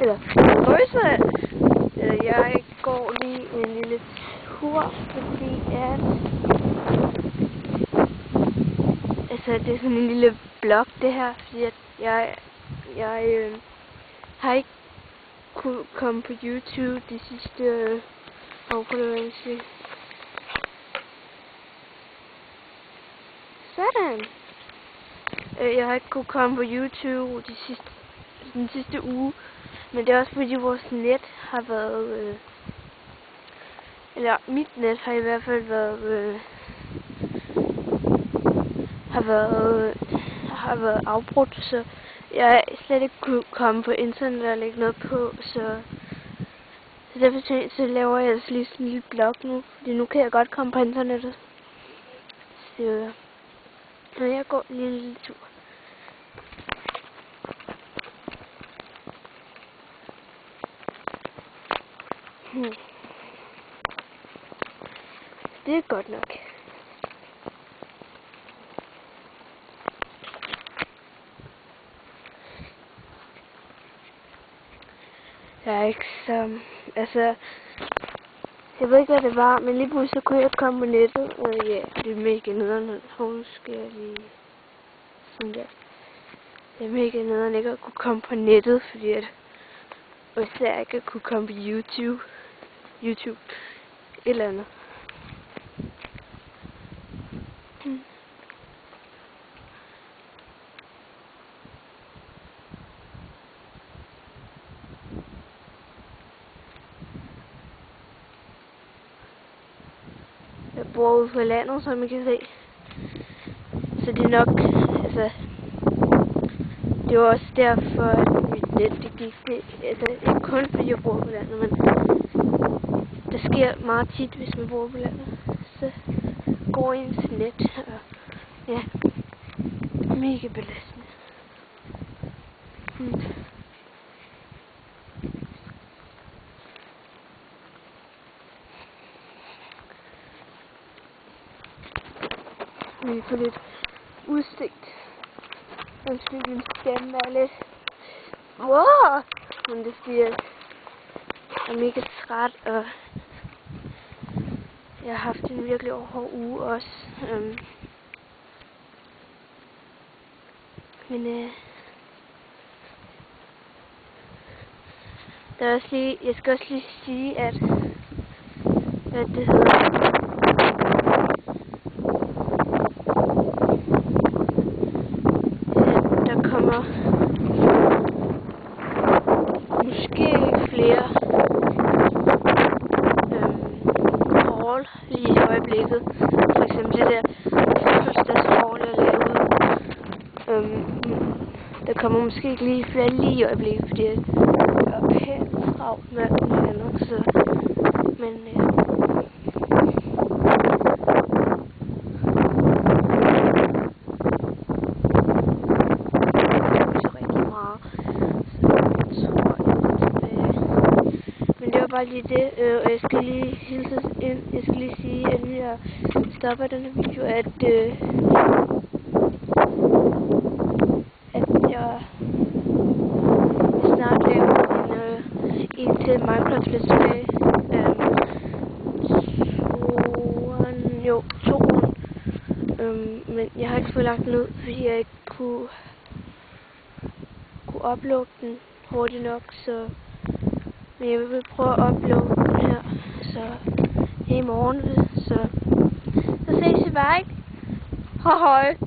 Eller Røse. Jeg går lige en lille tur, fordi det er sådan en lille blog det her, fordi at jeg har ikke kunne komme på YouTube de sidste Sådan. Jeg har ikke kunne komme på YouTube den sidste uge, men det er også fordi vores net har været, eller mit net har i hvert fald været, har været afbrudt, så jeg slet ikke kunne komme på internet og lægge noget på, så derfor så laver jeg altså lige sådan en lille blog nu, fordi nu kan jeg godt komme på internettet. Så jeg går lige en lille tur. Det er godt nok. Jeg er ikke så... jeg ved ikke, hvad det var, men lige pludselig så kunne jeg ikke komme på nettet, og ja, det er mega nederen. Nu skal jeg lige... Sådan der. Det er mega nederen ikke at kunne komme på nettet, fordi at... Og især ikke at kunne komme på YouTube. Et eller andet. Jeg bor ude på landet, som man kan se. Så det er nok, det er også derfor, at mit net det gik. Ikke kun fordi jeg bor på landet, men det sker meget tit, hvis man bor på landet. Så går ens net, og ja, mega belastende. Vi får lidt udsigt. Undskyld, min stemme er lidt... Wow! Men det fordi, jeg er mega træt, og jeg har haft en virkelig hård uge også. Men der er også lige, jeg skal også lige sige, at hvad det hedder. Måske flere haul lige i øjeblikket. For eksempel det der fødselsdagshaul, jeg lavede. Der kommer måske ikke lige flere lige i øjeblikket, fordi jeg er pænt travlt med alt muligt andet. Så, men bare lige det, og jeg skal lige hilse ind. Jeg skal lige sige, at jeg stopper den her video, at jeg snart laver en til Minecraft Let's Play. Toren. Men jeg har ikke fået lagt den ud, fordi jeg ikke kunne uploade den hurtigt nok, så... Men jeg vil prøve at uploade den her, så i morgen, så ses vi bare, ikke? Hej hej!